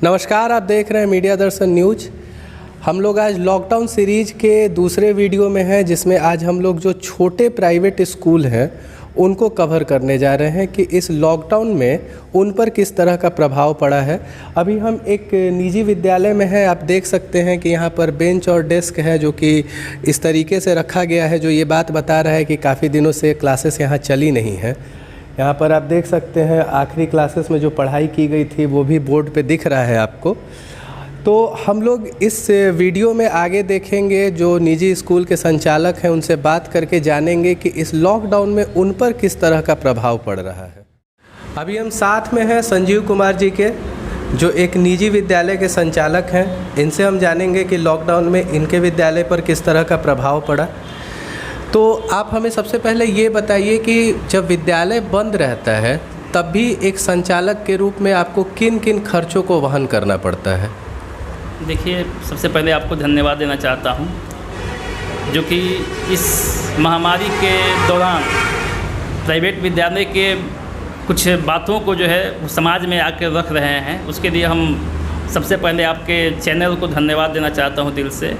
नमस्कार, आप देख रहे हैं मीडिया दर्शन न्यूज। हम लोग आज लॉकडाउन सीरीज के दूसरे वीडियो में हैं, जिसमें आज हम लोग जो छोटे प्राइवेट स्कूल हैं उनको कवर करने जा रहे हैं कि इस लॉकडाउन में उन पर किस तरह का प्रभाव पड़ा है। अभी हम एक निजी विद्यालय में हैं। आप देख सकते हैं कि यहाँ पर बेंच और डेस्क है जो कि इस तरीके से रखा गया है, जो ये बात बता रहा है कि काफ़ी दिनों से क्लासेस यहाँ चली नहीं है। यहाँ पर आप देख सकते हैं आखिरी क्लासेस में जो पढ़ाई की गई थी वो भी बोर्ड पे दिख रहा है आपको। तो हम लोग इस वीडियो में आगे देखेंगे, जो निजी स्कूल के संचालक हैं उनसे बात करके जानेंगे कि इस लॉकडाउन में उन पर किस तरह का प्रभाव पड़ रहा है। अभी हम साथ में हैं संजीव कुमार जी के, जो एक निजी विद्यालय के संचालक हैं। इनसे हम जानेंगे कि लॉकडाउन में इनके विद्यालय पर किस तरह का प्रभाव पड़ा। तो आप हमें सबसे पहले ये बताइए कि जब विद्यालय बंद रहता है तब भी एक संचालक के रूप में आपको किन किन खर्चों को वहन करना पड़ता है। देखिए, सबसे पहले आपको धन्यवाद देना चाहता हूं, जो कि इस महामारी के दौरान प्राइवेट विद्यालय के कुछ बातों को जो है समाज में आकर रख रहे हैं। उसके लिए हम सबसे पहले आपके चैनल को धन्यवाद देना चाहता हूं दिल से।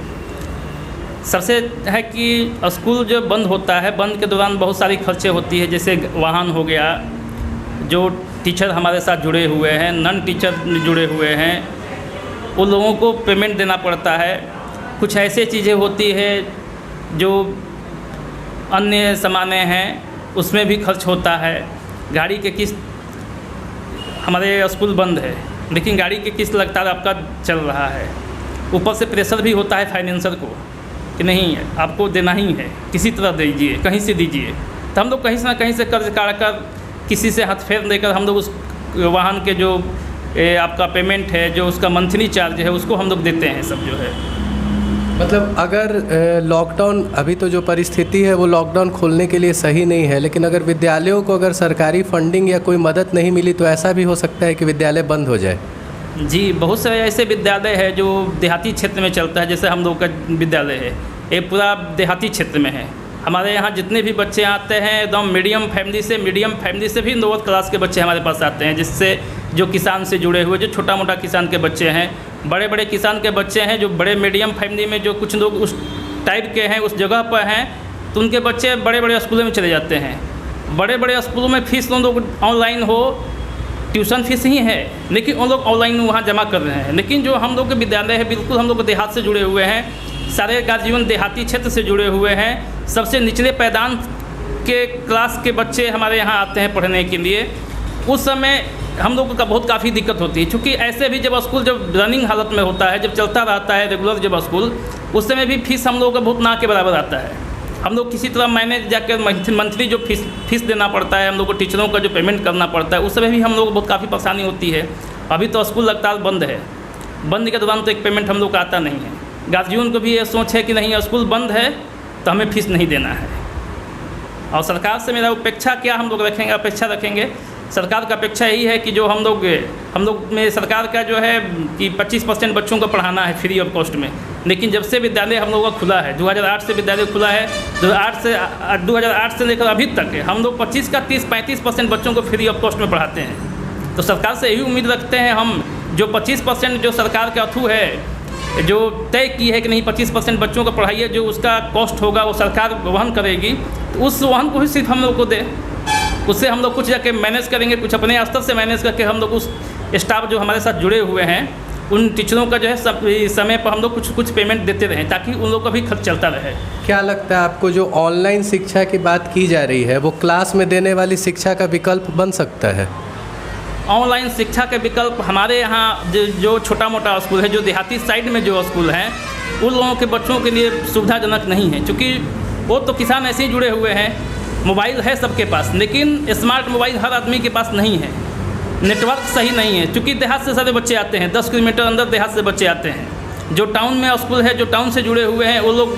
सबसे है कि स्कूल जो बंद होता है, बंद के दौरान बहुत सारी खर्चे होती है, जैसे वाहन हो गया, जो टीचर हमारे साथ जुड़े हुए हैं, नॉन टीचर जुड़े हुए हैं, उन लोगों को पेमेंट देना पड़ता है। कुछ ऐसे चीज़ें होती है जो अन्य सामानें हैं, उसमें भी खर्च होता है। गाड़ी के किस्त, हमारे स्कूल बंद है लेकिन गाड़ी की किस्त लगातार आपका चल रहा है। ऊपर से प्रेशर भी होता है फाइनेंसर को कि नहीं आपको देना ही है, किसी तरह दीजिए, कहीं से दीजिए। तो हम लोग कहीं से ना कहीं से कर्ज काढ़कर, किसी से हाथ फेर देकर हम लोग उस वाहन के जो आपका पेमेंट है, जो उसका मंथली चार्ज है, उसको हम लोग देते हैं सब जो है। मतलब अगर लॉकडाउन, अभी तो जो परिस्थिति है वो लॉकडाउन खोलने के लिए सही नहीं है, लेकिन अगर विद्यालयों को अगर सरकारी फंडिंग या कोई मदद नहीं मिली तो ऐसा भी हो सकता है कि विद्यालय बंद हो जाए। जी, बहुत सारे ऐसे विद्यालय है जो देहाती क्षेत्र में चलता है। जैसे हम लोग का विद्यालय है, ये पूरा देहाती क्षेत्र में है। हमारे यहाँ जितने भी बच्चे आते हैं एकदम मीडियम फैमिली से भी लोअर क्लास के बच्चे हमारे पास आते हैं, जिससे जो किसान से जुड़े हुए, जो छोटा मोटा किसान के बच्चे हैं, बड़े बड़े किसान के बच्चे हैं, जो बड़े मीडियम फैमिली में जो कुछ लोग उस टाइप के हैं, उस जगह पर हैं, तो उनके बच्चे बड़े बड़े स्कूलों में चले जाते हैं। बड़े बड़े स्कूलों में फ़ीस उन लोग ऑनलाइन हो, ट्यूशन फीस ही है, लेकिन उन लोग ऑनलाइन वहाँ जमा कर रहे हैं। लेकिन जो हम लोग के विद्यालय है, बिल्कुल हम लोग देहात से जुड़े हुए हैं, सारे गार्जियन देहाती क्षेत्र से जुड़े हुए हैं। सबसे निचले पैदान के क्लास के बच्चे हमारे यहाँ आते हैं पढ़ने के लिए। उस समय हम लोगों का बहुत काफ़ी दिक्कत होती है, क्योंकि ऐसे भी जब स्कूल जब रनिंग हालत में होता है, जब चलता रहता है रेगुलर जब स्कूल, उस समय भी फीस हम लोगों का बहुत ना के बराबर आता है। हम लोग किसी तरह मैनेज जाकर मंथली जो फीस देना पड़ता है, हम लोग को टीचरों का जो पेमेंट करना पड़ता है, उस समय भी हम लोग को बहुत काफ़ी परेशानी होती है। अभी तो स्कूल लगातार बंद है, बंद के दौरान तो एक पेमेंट हम लोग का आता नहीं है। गार्जियन को भी ये सोच है कि नहीं, स्कूल बंद है तो हमें फीस नहीं देना है। और सरकार से मेरा अपेक्षा क्या हम लोग रखेंगे, अपेक्षा रखेंगे, सरकार का अपेक्षा यही है कि जो हम लोग में सरकार का जो है कि 25% बच्चों को पढ़ाना है फ्री ऑफ कॉस्ट में। लेकिन जब से विद्यालय हम लोगों का खुला है, 2008 से विद्यालय खुला है, 2008 से लेकर अभी तक है, हम लोग 25 का 30-35% बच्चों को फ्री ऑफ कॉस्ट में पढ़ाते हैं। तो सरकार से यही उम्मीद रखते हैं हम, जो 25% जो सरकार के अथू है, जो तय की है कि नहीं 25% बच्चों को पढ़ाइए, जो उसका कॉस्ट होगा वो सरकार वहन करेगी, तो उस वहन को ही सिर्फ हम लोग को दे। उससे हम लोग कुछ जाके मैनेज करेंगे, कुछ अपने स्तर से मैनेज करके हम लोग उस स्टाफ जो हमारे साथ जुड़े हुए हैं, उन टीचरों का जो है सब समय पर हम लोग कुछ पेमेंट देते रहें, ताकि उन लोगों का भी खर्च चलता रहे। क्या लगता है आपको, जो ऑनलाइन शिक्षा की बात की जा रही है वो क्लास में देने वाली शिक्षा का विकल्प बन सकता है? ऑनलाइन शिक्षा के विकल्प हमारे यहाँ जो छोटा मोटा स्कूल है, जो देहाती साइड में जो स्कूल हैं, उन लोगों के बच्चों के लिए सुविधाजनक नहीं है, क्योंकि वो तो किसान ऐसे ही जुड़े हुए हैं। मोबाइल है सबके पास, लेकिन स्मार्ट मोबाइल हर आदमी के पास नहीं है, नेटवर्क सही नहीं है, क्योंकि देहात से सारे बच्चे आते हैं, 10 किलोमीटर अंदर देहात से बच्चे आते हैं। जो टाउन में स्कूल है, जो टाउन से जुड़े हुए हैं, वो लोग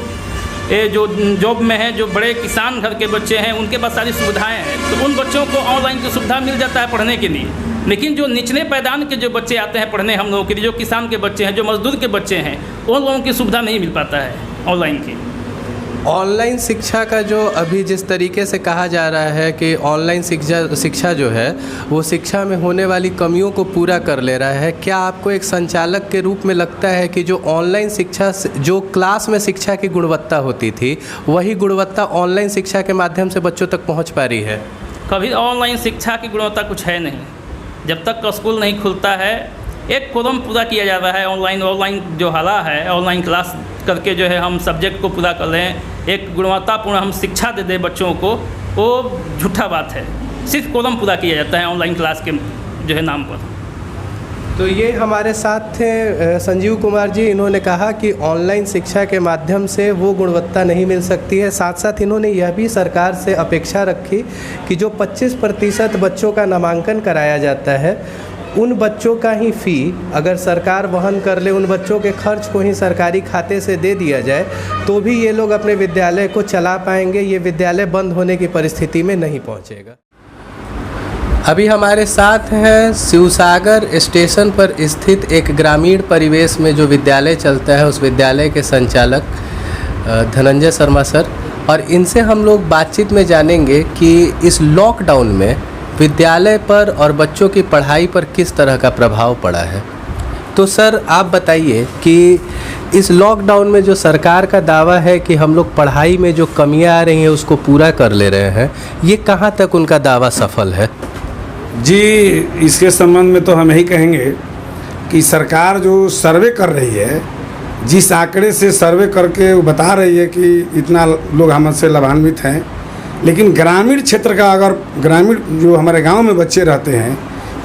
जो जॉब में हैं, जो बड़े किसान घर के बच्चे हैं, उनके पास सारी सुविधाएं हैं, तो उन बच्चों को ऑनलाइन की सुविधा मिल जाता है पढ़ने के लिए। लेकिन जो निचले पैदान के जो बच्चे आते हैं पढ़ने हम लोगों के लिए, जो किसान के बच्चे हैं, जो मजदूर के बच्चे हैं, उन लोगों की सुविधा नहीं मिल पाता है ऑनलाइन की। ऑनलाइन शिक्षा का जो अभी जिस तरीके से कहा जा रहा है कि ऑनलाइन शिक्षा जो है वो शिक्षा में होने वाली कमियों को पूरा कर ले रहा है, क्या आपको एक संचालक के रूप में लगता है कि जो ऑनलाइन शिक्षा जो क्लास में शिक्षा की गुणवत्ता होती थी वही गुणवत्ता ऑनलाइन शिक्षा के माध्यम से बच्चों तक पहुंच पा रही है? कभी ऑनलाइन शिक्षा की गुणवत्ता कुछ है नहीं। जब तक स्कूल नहीं खुलता है एक कोरम पूरा किया जा रहा है। ऑनलाइन जो हाल है, ऑनलाइन क्लास करके जो है हम सब्जेक्ट को पूरा कर लें, एक गुणवत्तापूर्ण हम शिक्षा दे दें बच्चों को, वो झूठा बात है। सिर्फ कोरम पूरा किया जाता है ऑनलाइन क्लास के जो है नाम पर। तो ये हमारे साथ थे संजीव कुमार जी। इन्होंने कहा कि ऑनलाइन शिक्षा के माध्यम से वो गुणवत्ता नहीं मिल सकती है। साथ साथ इन्होंने यह भी सरकार से अपेक्षा रखी कि जो 25% बच्चों का नामांकन कराया जाता है उन बच्चों का ही फ़ी अगर सरकार वहन कर ले, उन बच्चों के खर्च को ही सरकारी खाते से दे दिया जाए तो भी ये लोग अपने विद्यालय को चला पाएंगे। ये विद्यालय बंद होने की परिस्थिति में नहीं पहुँचेगा। अभी हमारे साथ हैं शिवसागर स्टेशन पर स्थित एक ग्रामीण परिवेश में जो विद्यालय चलता है उस विद्यालय के संचालक धनंजय शर्मा सर, और इनसे हम लोग बातचीत में जानेंगे कि इस लॉकडाउन में विद्यालय पर और बच्चों की पढ़ाई पर किस तरह का प्रभाव पड़ा है। तो सर आप बताइए कि इस लॉकडाउन में जो सरकार का दावा है कि हम लोग पढ़ाई में जो कमियां आ रही हैं उसको पूरा कर ले रहे हैं, ये कहाँ तक उनका दावा सफल है? जी, इसके संबंध में तो हम यही कहेंगे कि सरकार जो सर्वे कर रही है, जिस आंकड़े से सर्वे करके वो बता रही है कि इतना लोग हमसे लाभान्वित हैं, लेकिन ग्रामीण क्षेत्र का अगर ग्रामीण जो हमारे गांव में बच्चे रहते हैं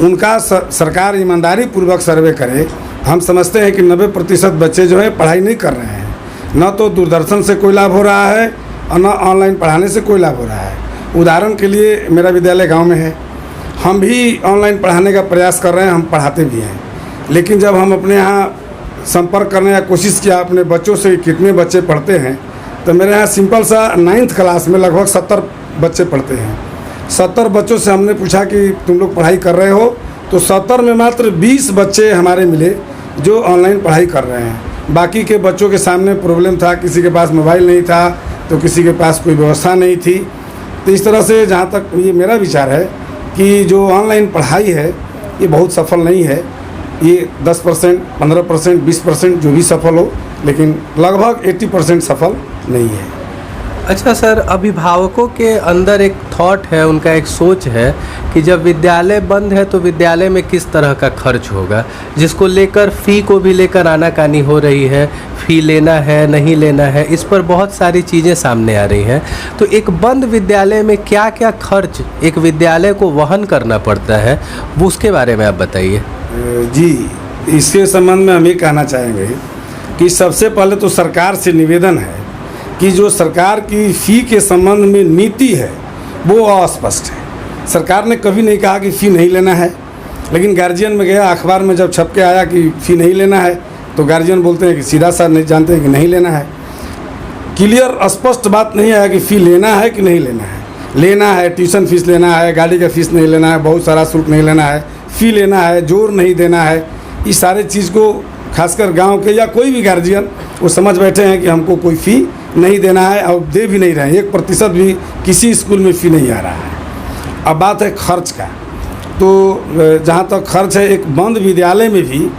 उनका सरकार ईमानदारी पूर्वक सर्वे करे, हम समझते हैं कि 90% बच्चे जो है पढ़ाई नहीं कर रहे हैं। न तो दूरदर्शन से कोई लाभ हो रहा है और न ऑनलाइन पढ़ाने से कोई लाभ हो रहा है। उदाहरण के लिए मेरा विद्यालय गाँव में है, हम भी ऑनलाइन पढ़ाने का प्रयास कर रहे हैं, हम पढ़ाते भी हैं, लेकिन जब हम अपने यहाँ संपर्क करने का कोशिश किया अपने बच्चों से कितने बच्चे पढ़ते हैं, तो मेरे यहाँ सिंपल सा 9th क्लास में लगभग 70 बच्चे पढ़ते हैं। 70 बच्चों से हमने पूछा कि तुम लोग पढ़ाई कर रहे हो, तो 70 में मात्र 20 बच्चे हमारे मिले जो ऑनलाइन पढ़ाई कर रहे हैं। बाकी के बच्चों के सामने प्रॉब्लम था, किसी के पास मोबाइल नहीं था तो किसी के पास कोई व्यवस्था नहीं थी। तो इस तरह से जहाँ तक ये मेरा विचार है कि जो ऑनलाइन पढ़ाई है ये बहुत सफल नहीं है। ये 10%, 15%, 20% जो भी सफल हो, लेकिन लगभग 80% सफल नहीं है। अच्छा सर, अभिभावकों के अंदर एक थॉट है, उनका एक सोच है कि जब विद्यालय बंद है तो विद्यालय में किस तरह का खर्च होगा, जिसको लेकर फ़ी को भी लेकर आनाकानी हो रही है। फ़ी लेना है नहीं लेना है, इस पर बहुत सारी चीज़ें सामने आ रही हैं। तो एक बंद विद्यालय में क्या क्या खर्च एक विद्यालय को वहन करना पड़ता है, वो उसके बारे में आप बताइए। जी, इसके संबंध में हम ये कहना चाहेंगे कि सबसे पहले तो सरकार से निवेदन है कि जो सरकार की फ़ी के संबंध में नीति है वो अस्पष्ट है। सरकार ने कभी नहीं कहा कि फ़ी नहीं लेना है, लेकिन गार्जियन में गया, अखबार में जब छप के आया कि फ़ी नहीं लेना है तो गार्जियन बोलते हैं कि सीधा सा नहीं जानते हैं कि नहीं लेना है। क्लियर स्पष्ट बात नहीं आया कि फ़ी लेना है कि नहीं लेना है। लेना है, ट्यूशन फीस लेना है, गाड़ी का फीस नहीं लेना है, बहुत सारा शुल्क नहीं लेना है, फ़ी लेना है, जोर नहीं देना है। इस सारे चीज़ को खासकर गांव के या कोई भी गार्जियन वो समझ बैठे हैं कि हमको कोई फ़ी नहीं देना है और दे भी नहीं रहे हैं। 1% भी किसी स्कूल में फ़ी नहीं आ रहा है। अब बात है खर्च का, तो जहाँ तक खर्च है, एक बंद विद्यालय में भी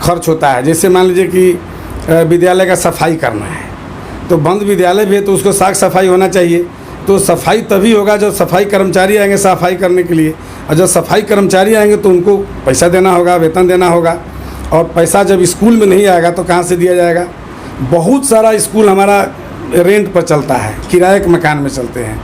खर्च होता है। जैसे मान लीजिए कि विद्यालय का सफाई करना है, तो बंद विद्यालय भी है तो उसको साफ सफाई होना चाहिए। तो सफाई तभी होगा जब सफाई कर्मचारी आएंगे सफाई करने के लिए, और जब सफाई कर्मचारी आएंगे तो उनको पैसा देना होगा, वेतन देना होगा, और पैसा जब स्कूल में नहीं आएगा तो कहाँ से दिया जाएगा। बहुत सारा स्कूल हमारा रेंट पर चलता है, किराए के मकान में चलते हैं,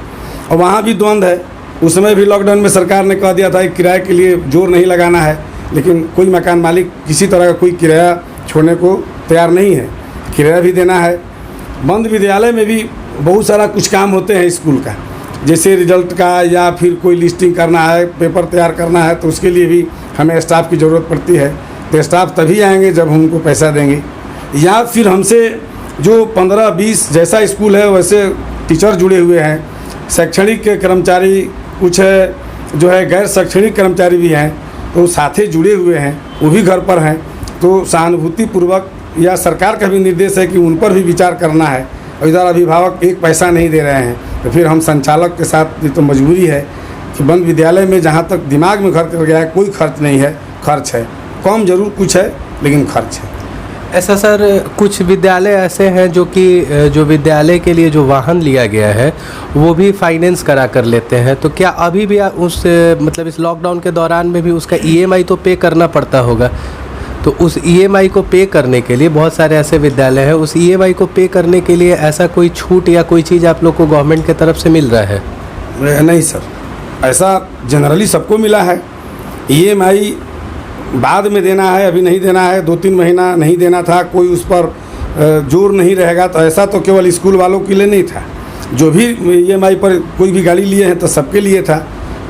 और वहाँ भी द्वंद्व है। उस समय भी लॉकडाउन में सरकार ने कह दिया था कि किराए के लिए जोर नहीं लगाना है, लेकिन कोई मकान मालिक किसी तरह का कोई किराया छोड़ने को तैयार नहीं है, किराया भी देना है। बंद विद्यालय में भी बहुत सारा कुछ काम होते हैं स्कूल का, जैसे रिजल्ट का या फिर कोई लिस्टिंग करना है, पेपर तैयार करना है, तो उसके लिए भी हमें स्टाफ की ज़रूरत पड़ती है। तो स्टाफ तभी आएंगे जब हम उनको पैसा देंगे, या फिर हमसे जो 15-20 जैसा स्कूल है वैसे टीचर जुड़े हुए हैं, शैक्षणिक के कर्मचारी कुछ है, जो है गैर शैक्षणिक कर्मचारी भी हैं, तो साथ जुड़े हुए हैं, वो भी घर पर हैं। तो सहानुभूतिपूर्वक या सरकार का भी निर्देश है कि उन पर भी विचार करना है, और इधर अभिभावक एक पैसा नहीं दे रहे हैं, तो फिर हम संचालक के साथ ये तो मजबूरी है कि बंद विद्यालय में जहाँ तक दिमाग में घर कर गया है कोई खर्च नहीं है, खर्च है कम जरूर कुछ है लेकिन खर्च है। ऐसा सर, कुछ विद्यालय ऐसे हैं जो विद्यालय के लिए जो वाहन लिया गया है वो भी फाइनेंस करा कर लेते हैं, तो क्या अभी भी उस मतलब इस लॉकडाउन के दौरान में भी उसका EMI तो पे करना पड़ता होगा? तो उस EMI को पे करने के लिए बहुत सारे ऐसे विद्यालय हैं, उस EMI को पे करने के लिए ऐसा कोई छूट या कोई चीज़ आप लोग को गवर्नमेंट की तरफ से मिल रहा है? नहीं सर, ऐसा जनरली सबको मिला है। EMI बाद में देना है, अभी नहीं देना है, 2-3 महीना नहीं देना था, कोई उस पर जोर नहीं रहेगा, तो ऐसा तो केवल स्कूल वालों के लिए नहीं था। जो भी EMI पर कोई भी गाड़ी लिए हैं तो सबके लिए था।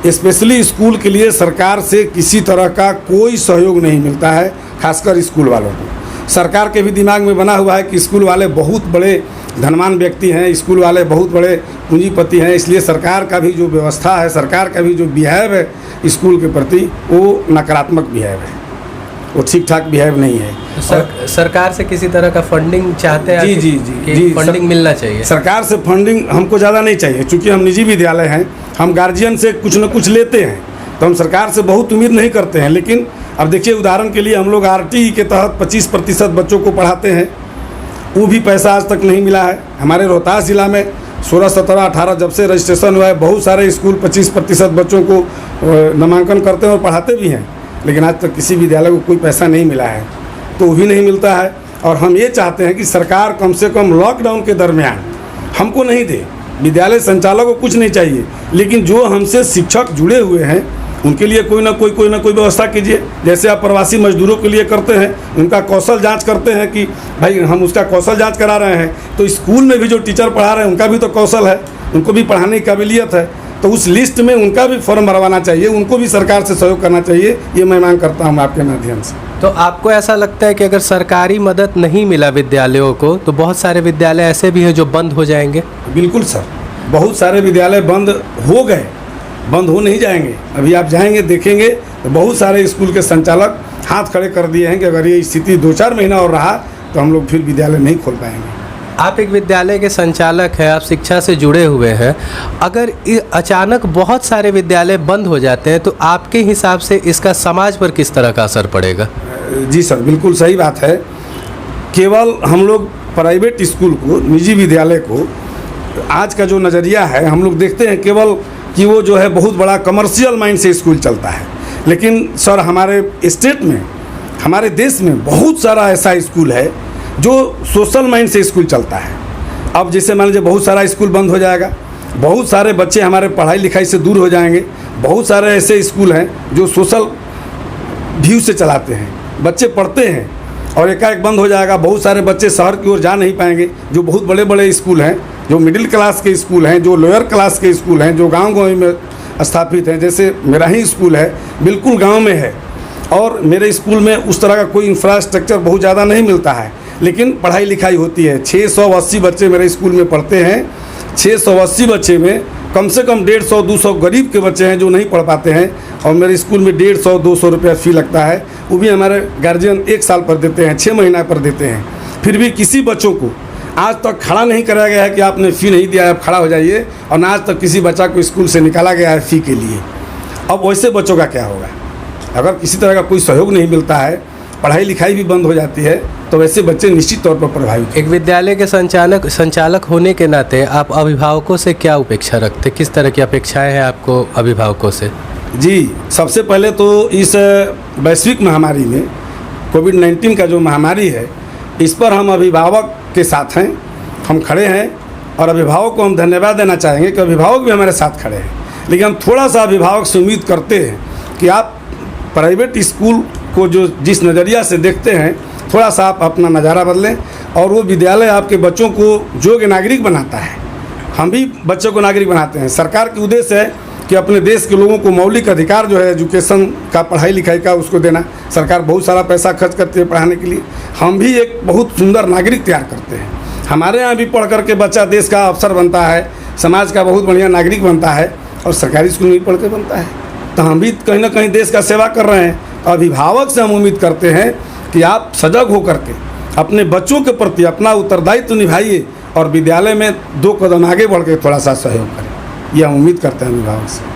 स्पेशली स्कूल के लिए सरकार से किसी तरह का कोई सहयोग नहीं मिलता है, खासकर स्कूल वालों को। सरकार के भी दिमाग में बना हुआ है कि स्कूल वाले बहुत बड़े धनवान व्यक्ति हैं, स्कूल वाले बहुत बड़े पूंजीपति हैं, इसलिए सरकार का भी जो व्यवस्था है, सरकार का भी जो बिहेव है स्कूल के प्रति वो नकारात्मक बिहेव है, वो ठीक ठाक बिहेव नहीं है। सरकार से किसी तरह का फंडिंग चाहते हैं? जी, फंडिंग मिलना चाहिए। सरकार से फंडिंग हमको ज़्यादा नहीं चाहिए, चूँकि हम निजी विद्यालय हैं, हम गार्जियन से कुछ न कुछ लेते हैं, तो हम सरकार से बहुत उम्मीद नहीं करते हैं। लेकिन अब देखिए, उदाहरण के लिए हम लोग RTE के तहत 25% बच्चों को पढ़ाते हैं, वो भी पैसा आज तक नहीं मिला है। हमारे रोहतास ज़िला में 16, 17, 18 जब से रजिस्ट्रेशन हुआ है, बहुत सारे स्कूल 25% बच्चों को नामांकन करते हैं और पढ़ाते भी हैं, लेकिन आज तक किसी विद्यालय को कोई पैसा नहीं मिला है, तो वो भी नहीं मिलता है। और हम ये चाहते हैं कि सरकार कम से कम लॉकडाउन के दरमियान हमको नहीं दे, विद्यालय संचालक को कुछ नहीं चाहिए, लेकिन जो हमसे शिक्षक जुड़े हुए हैं उनके लिए कोई ना कोई व्यवस्था कीजिए। जैसे आप प्रवासी मजदूरों के लिए करते हैं, उनका कौशल जांच करते हैं कि भाई हम उसका कौशल जांच करा रहे हैं, तो स्कूल में भी जो टीचर पढ़ा रहे हैं उनका भी तो कौशल है, उनको भी पढ़ाने की काबिलियत है, तो उस लिस्ट में उनका भी फॉर्म भरवाना चाहिए, उनको भी सरकार से सहयोग करना चाहिए। ये मैं मांग करता हूँ आपके माध्यम से। तो आपको ऐसा लगता है कि अगर सरकारी मदद नहीं मिला विद्यालयों को तो बहुत सारे विद्यालय ऐसे भी हैं जो बंद हो जाएंगे? बिल्कुल सर, बहुत सारे विद्यालय बंद हो गए, बंद हो नहीं जाएंगे। अभी आप जाएंगे देखेंगे तो बहुत सारे स्कूल के संचालक हाथ खड़े कर दिए हैं कि अगर ये स्थिति 2-4 महीना और रहा तो हम लोग फिर विद्यालय नहीं खोल पाएंगे। आप एक विद्यालय के संचालक हैं, आप शिक्षा से जुड़े हुए हैं, अगर अचानक बहुत सारे विद्यालय बंद हो जाते हैं तो आपके हिसाब से इसका समाज पर किस तरह का असर पड़ेगा? जी सर, बिल्कुल सही बात है। केवल हम लोग प्राइवेट स्कूल को, निजी विद्यालय को, आज का जो नज़रिया है हम लोग देखते हैं केवल कि वो जो है बहुत बड़ा कमर्शियल माइंड से स्कूल चलता है, लेकिन सर हमारे स्टेट में, हमारे देश में बहुत सारा ऐसा स्कूल है जो सोशल माइंड से स्कूल चलता है। अब जैसे मान लीजिए बहुत सारा स्कूल बंद हो जाएगा, बहुत सारे बच्चे हमारे पढ़ाई लिखाई से दूर हो जाएंगे, बहुत सारे ऐसे स्कूल हैं जो सोशल व्यू से चलाते हैं, बच्चे पढ़ते हैं और एकाएक बंद हो जाएगा, बहुत सारे बच्चे शहर की ओर जा नहीं पाएंगे। जो बहुत बड़े बड़े स्कूल हैं, जो मिडिल क्लास के स्कूल हैं, जो लोअर क्लास के स्कूल हैं, जो गाँव में स्थापित हैं, जैसे मेरा ही स्कूल है बिल्कुल गाँव में है, और मेरे स्कूल में उस तरह का कोई इंफ्रास्ट्रक्चर बहुत ज़्यादा नहीं मिलता है, लेकिन पढ़ाई लिखाई होती है। 680 बच्चे मेरे स्कूल में पढ़ते हैं। 680 बच्चे में कम से कम 150-200 गरीब के बच्चे हैं जो नहीं पढ़ पाते हैं, और मेरे स्कूल में 150-200 रुपया फ़ी लगता है। वो भी हमारे गार्जियन 1 साल पर देते हैं, 6 महीना पर देते हैं। फिर भी किसी बच्चों को आज तक खड़ा नहीं कराया गया है कि आपने फ़ी नहीं दिया है, आप खड़ा हो जाइए, और ना आज तक किसी बच्चा को स्कूल से निकाला गया है फ़ी के लिए। अब वैसे बच्चों का क्या होगा? अगर किसी तरह का कोई सहयोग नहीं मिलता है, पढ़ाई लिखाई भी बंद हो जाती है, तो वैसे बच्चे निश्चित तौर पर प्रभावित। एक विद्यालय के संचालक होने के नाते आप अभिभावकों से क्या अपेक्षा रखते, किस तरह की अपेक्षाएं हैं आपको अभिभावकों से? जी, सबसे पहले तो इस वैश्विक महामारी में, कोविड-19 का जो महामारी है, इस पर हम अभिभावक के साथ हैं, हम खड़े हैं, और अभिभावक को हम धन्यवाद देना चाहेंगे कि अभिभावक भी हमारे साथ खड़े हैं। लेकिन हम थोड़ा सा अभिभावक से उम्मीद करते हैं कि आप प्राइवेट स्कूल को जो जिस नज़रिया से देखते हैं, थोड़ा सा आप अपना नज़ारा बदलें, और वो विद्यालय आपके बच्चों को योग्य नागरिक बनाता है। हम भी बच्चों को नागरिक बनाते हैं। सरकार की उद्देश्य है कि अपने देश के लोगों को मौलिक अधिकार जो है एजुकेशन का, पढ़ाई लिखाई का, उसको देना। सरकार बहुत सारा पैसा खर्च करती है पढ़ाने के लिए। हम भी एक बहुत सुंदर नागरिक तैयार करते हैं। हमारे यहाँ भी पढ़ करके बच्चा देश का अफसर बनता है, समाज का बहुत बढ़िया नागरिक बनता है, और सरकारी स्कूल में पढ़ के बनता है। तो हम भी कहीं ना कहीं देश का सेवा कर रहे हैं। अभिभावक से हम उम्मीद करते हैं कि आप सजग होकर के अपने बच्चों के प्रति अपना उत्तरदायित्व निभाइए, और विद्यालय में 2 कदम आगे बढ़ के थोड़ा सा सहयोग करें, यह उम्मीद करते हैं अभिभावक से।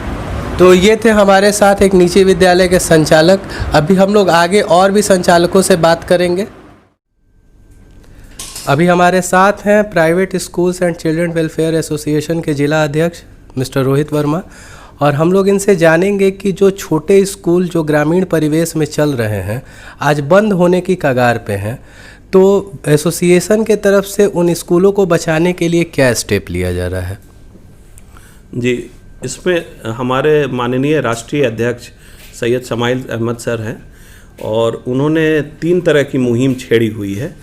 तो ये थे हमारे साथ एक निजी विद्यालय के संचालक। अभी हम लोग आगे और भी संचालकों से बात करेंगे। अभी हमारे साथ हैं private schools and children welfare association के जिला अध्यक्ष मिस्टर रोहित वर्मा, और हम लोग इनसे जानेंगे कि जो छोटे स्कूल जो ग्रामीण परिवेश में चल रहे हैं आज बंद होने की कगार पे हैं, तो एसोसिएशन के तरफ से उन स्कूलों को बचाने के लिए क्या स्टेप लिया जा रहा है? जी, इसमें हमारे माननीय राष्ट्रीय अध्यक्ष सैयद शमाइल अहमद सर हैं और उन्होंने 3 तरह की मुहिम छेड़ी हुई है।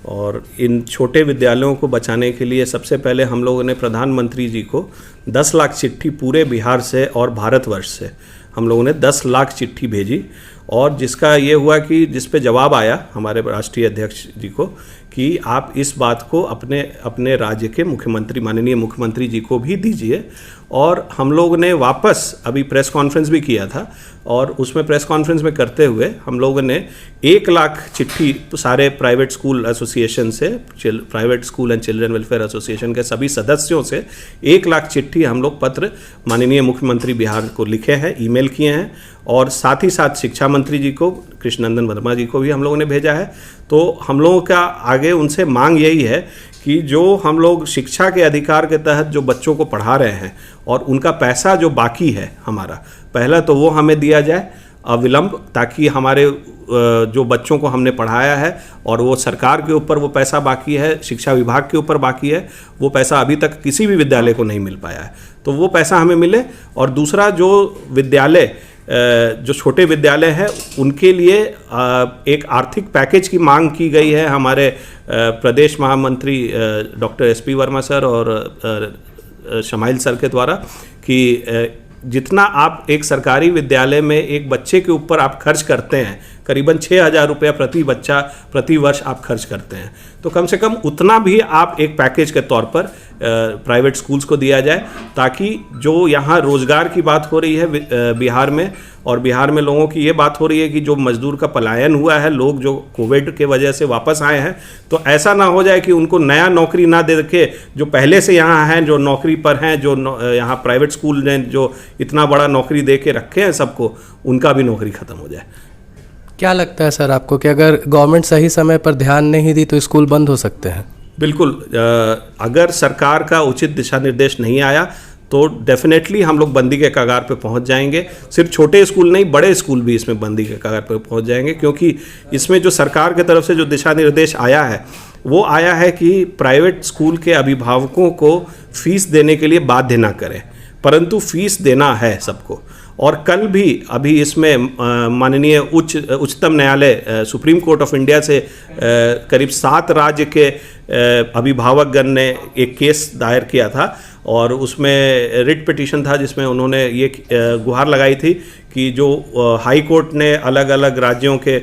और इन छोटे विद्यालयों को बचाने के लिए सबसे पहले हम लोगों ने प्रधानमंत्री जी को 10 लाख चिट्ठी पूरे बिहार से और भारतवर्ष से हम लोगों ने 10 लाख चिट्ठी भेजी, और जिसका ये हुआ कि जिस पे जवाब आया हमारे राष्ट्रीय अध्यक्ष जी को कि आप इस बात को अपने राज्य के मुख्यमंत्री माननीय मुख्यमंत्री जी को भी दीजिए। और हम लोग ने वापस अभी प्रेस कॉन्फ्रेंस भी किया था, और उसमें प्रेस कॉन्फ्रेंस में करते हुए हम लोगों ने 1 लाख चिट्ठी सारे प्राइवेट स्कूल एसोसिएशन से, private school and children welfare association के सभी सदस्यों से 1 लाख चिट्ठी हम लोग पत्र माननीय मुख्यमंत्री बिहार को लिखे हैं, ईमेल किए हैं, और साथ ही साथ शिक्षा मंत्री जी को कृष्णनंदन वर्मा जी को भी हम लोगों ने भेजा है। तो हम लोगों का आगे उनसे मांग यही है कि जो हम लोग शिक्षा के अधिकार के तहत जो बच्चों को पढ़ा रहे हैं और उनका पैसा जो बाकी है हमारा, पहला तो वो हमें दिया जाए अविलंब, ताकि हमारे जो बच्चों को हमने पढ़ाया है और वो सरकार के ऊपर वो पैसा बाकी है, शिक्षा विभाग के ऊपर बाकी है, वो पैसा अभी तक किसी भी विद्यालय को नहीं मिल पाया है, तो वो पैसा हमें मिले। और दूसरा, जो विद्यालय जो छोटे विद्यालय हैं उनके लिए एक आर्थिक पैकेज की मांग की गई है हमारे प्रदेश महामंत्री डॉक्टर SP वर्मा सर और शमाइल सर के द्वारा, कि जितना आप एक सरकारी विद्यालय में एक बच्चे के ऊपर आप खर्च करते हैं, करीबन 6,000 रुपया प्रति बच्चा प्रति वर्ष आप खर्च करते हैं, तो कम से कम उतना भी आप एक पैकेज के तौर पर प्राइवेट स्कूल्स को दिया जाए, ताकि जो यहाँ रोज़गार की बात हो रही है बिहार में, और बिहार में लोगों की ये बात हो रही है कि जो मजदूर का पलायन हुआ है, लोग जो कोविड के वजह से वापस आए हैं, तो ऐसा ना हो जाए कि उनको नया नौकरी ना दे के जो पहले से यहाँ हैं, जो नौकरी पर हैं, जो यहाँ प्राइवेट स्कूल ने जो इतना बड़ा नौकरी दे के रखे हैं सबको, उनका भी नौकरी ख़त्म हो जाए। क्या लगता है सर आपको कि अगर गवर्नमेंट सही समय पर ध्यान नहीं दी तो स्कूल बंद हो सकते हैं? बिल्कुल, अगर सरकार का उचित दिशा निर्देश नहीं आया तो डेफिनेटली हम लोग बंदी के कगार पे पहुंच जाएंगे। सिर्फ छोटे स्कूल नहीं, बड़े स्कूल भी इसमें बंदी के कगार पे पहुंच जाएंगे, क्योंकि इसमें जो सरकार की तरफ से जो दिशा निर्देश आया है वो आया है कि प्राइवेट स्कूल के अभिभावकों को फीस देने के लिए बाध्य ना करें, परंतु फीस देना है सबको। और कल भी अभी इसमें माननीय उच्चतम न्यायालय सुप्रीम कोर्ट ऑफ इंडिया से करीब 7 राज्य के अभिभावकगण ने एक केस दायर किया था, और उसमें रिट पिटीशन था जिसमें उन्होंने ये गुहार लगाई थी कि जो हाई कोर्ट ने अलग अलग राज्यों के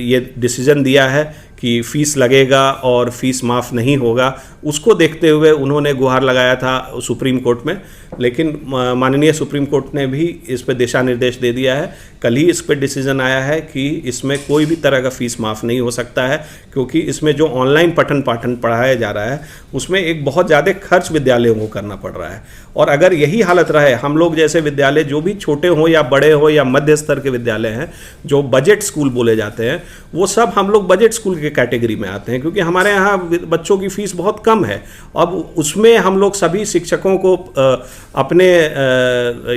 ये डिसीजन दिया है कि फ़ीस लगेगा और फीस माफ़ नहीं होगा, उसको देखते हुए उन्होंने गुहार लगाया था सुप्रीम कोर्ट में। लेकिन माननीय सुप्रीम कोर्ट ने भी इस पर दिशा निर्देश दे दिया है, कल ही इस पर डिसीजन आया है कि इसमें कोई भी तरह का फ़ीस माफ़ नहीं हो सकता है, क्योंकि इसमें जो ऑनलाइन पठन पाठन पढ़ाया जा रहा है उसमें एक बहुत ज़्यादा खर्च विद्यालयों को करना पड़ रहा है। और अगर यही हालत रहे, हम लोग जैसे विद्यालय जो भी छोटे हों या बड़े हो या मध्य स्तर के विद्यालय हैं, जो बजट स्कूल बोले जाते हैं, वो सब हम लोग बजट स्कूल के कैटेगरी में आते हैं, क्योंकि हमारे यहाँ बच्चों की फ़ीस बहुत कम है। अब उसमें हम लोग सभी शिक्षकों को अपने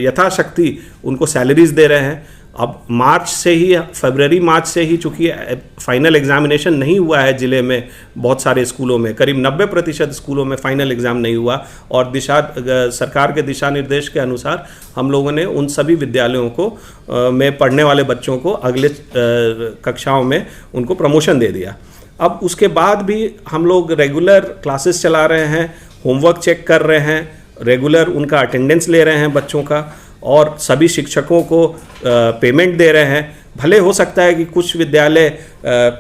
यथाशक्ति उनको सैलरीज दे रहे हैं। अब मार्च से ही, फरवरी मार्च से ही, चूँकि फाइनल एग्जामिनेशन नहीं हुआ है ज़िले में, बहुत सारे स्कूलों में करीब 90% स्कूलों में फ़ाइनल एग्ज़ाम नहीं हुआ, और सरकार के दिशा निर्देश के अनुसार हम लोगों ने उन सभी विद्यालयों को में पढ़ने वाले बच्चों को अगले कक्षाओं में उनको प्रमोशन दे दिया। अब उसके बाद भी हम लोग रेगुलर क्लासेस चला रहे हैं, होमवर्क चेक कर रहे हैं, रेगुलर उनका अटेंडेंस ले रहे हैं बच्चों का, और सभी शिक्षकों को पेमेंट दे रहे हैं। भले हो सकता है कि कुछ विद्यालय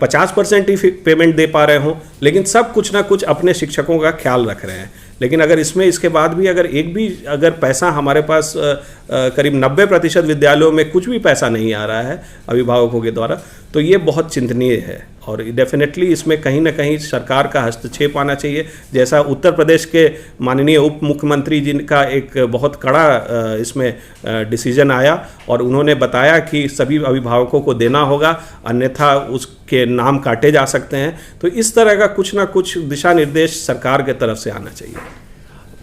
50% ही पेमेंट दे पा रहे हों, लेकिन सब कुछ ना कुछ अपने शिक्षकों का ख्याल रख रहे हैं। लेकिन अगर इसमें इसके बाद भी अगर पैसा हमारे पास करीब 90% विद्यालयों में कुछ भी पैसा नहीं आ रहा है अभिभावकों के द्वारा, तो ये बहुत चिंतनीय है और डेफिनेटली इसमें कहीं ना कहीं सरकार का हस्तक्षेप आना चाहिए। जैसा उत्तर प्रदेश के माननीय उप मुख्यमंत्री जी का एक बहुत कड़ा इसमें डिसीजन आया और उन्होंने बताया कि सभी अभिभावकों को देना होगा, अन्यथा उसके नाम काटे जा सकते हैं। तो इस तरह का कुछ ना कुछ दिशा निर्देश सरकार के तरफ से आना चाहिए।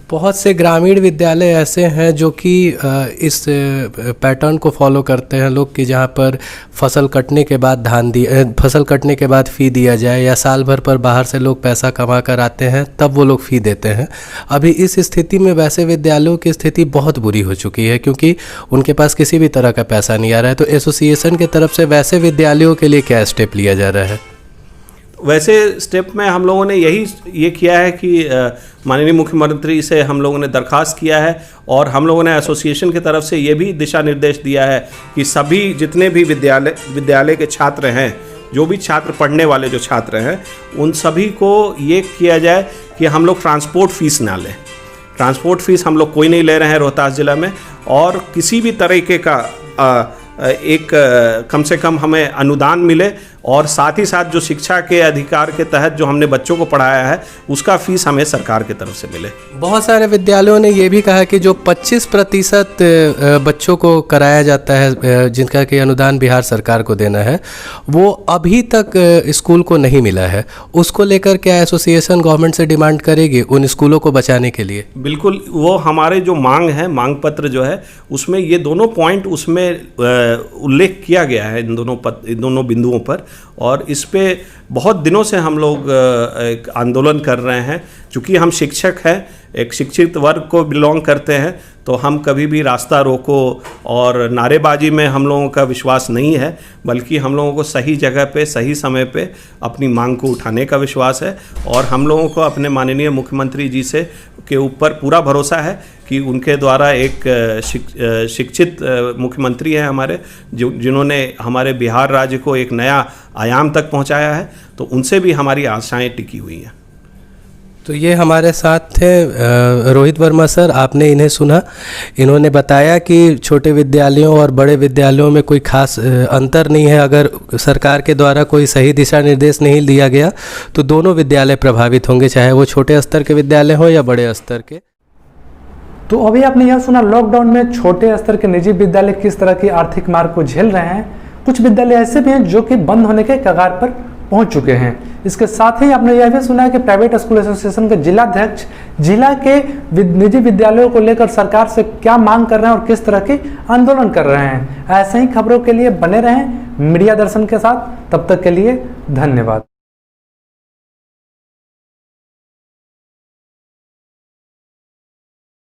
बहुत से ग्रामीण विद्यालय ऐसे हैं जो कि इस पैटर्न को फॉलो करते हैं लोग कि जहाँ पर फसल कटने के बाद फसल कटने के बाद फ़ी दिया जाए या साल भर पर बाहर से लोग पैसा कमा कर आते हैं तब वो लोग फ़ी देते हैं। अभी इस स्थिति में वैसे विद्यालयों की स्थिति बहुत बुरी हो चुकी है क्योंकि उनके पास किसी भी तरह का पैसा नहीं आ रहा है। तो एसोसिएशन की तरफ से वैसे विद्यालयों के लिए क्या स्टेप लिया जा रहा है? वैसे स्टेप में हम लोगों ने ये किया है कि माननीय मुख्यमंत्री से हम लोगों ने दरखास्त किया है और हम लोगों ने एसोसिएशन की तरफ से ये भी दिशा निर्देश दिया है कि सभी जितने भी विद्यालय के छात्र हैं, जो भी छात्र पढ़ने वाले जो छात्र हैं, उन सभी को ये किया जाए कि हम लोग ट्रांसपोर्ट फीस ना लें। ट्रांसपोर्ट फीस हम लोग कोई नहीं ले रहे हैं रोहतास ज़िला में, और किसी भी तरीके का एक कम से कम हमें अनुदान मिले और साथ ही साथ जो शिक्षा के अधिकार के तहत जो हमने बच्चों को पढ़ाया है उसका फीस हमें सरकार की तरफ से मिले। बहुत सारे विद्यालयों ने ये भी कहा कि जो 25% बच्चों को कराया जाता है जिनका कि अनुदान बिहार सरकार को देना है, वो अभी तक स्कूल को नहीं मिला है। उसको लेकर क्या एसोसिएशन गवर्नमेंट से डिमांड करेगी उन स्कूलों को बचाने के लिए? बिल्कुल, वो हमारे जो मांग है, मांग पत्र जो है उसमें ये दोनों पॉइंट उसमें उल्लेख किया गया है, इन दोनों बिंदुओं पर। और इस पे बहुत दिनों से हम लोग एक आंदोलन कर रहे हैं। चूँकि हम शिक्षक हैं, एक शिक्षित वर्ग को बिलोंग करते हैं, तो हम कभी भी रास्ता रोको और नारेबाजी में हम लोगों का विश्वास नहीं है, बल्कि हम लोगों को सही जगह पे सही समय पे अपनी मांग को उठाने का विश्वास है। और हम लोगों को अपने माननीय मुख्यमंत्री जी से के ऊपर पूरा भरोसा है कि उनके द्वारा एक शिक्षित मुख्यमंत्री हैं हमारे, जिन्होंने हमारे बिहार राज्य को एक नया आयाम तक पहुंचाया है, तो उनसे भी हमारी आशाएं टिकी हुई हैं। तो ये हमारे साथ थे रोहित वर्मा सर। आपने इन्हें सुना, इन्होंने बताया कि छोटे विद्यालयों और बड़े विद्यालयों में कोई खास अंतर नहीं है। अगर सरकार के द्वारा कोई सही दिशा निर्देश नहीं दिया गया तो दोनों विद्यालय प्रभावित होंगे, चाहे वो छोटे स्तर के विद्यालय हो या बड़े स्तर के। तो अभी आपने यह सुना, लॉकडाउन में छोटे स्तर के निजी विद्यालय किस तरह की आर्थिक मार को झेल रहे हैं। कुछ विद्यालय ऐसे भी हैं जो कि बंद होने के कगार पर पहुंच चुके हैं। इसके साथ ही आपने यह भी सुना है कि प्राइवेट स्कूल एसोसिएशन के जिलाध्यक्ष जिला के निजी विद्यालयों को लेकर सरकार से क्या मांग कर रहे हैं और किस तरह के आंदोलन कर रहे हैं। ऐसे ही खबरों के लिए बने रहें मीडिया दर्शन के साथ। तब तक के लिए धन्यवाद।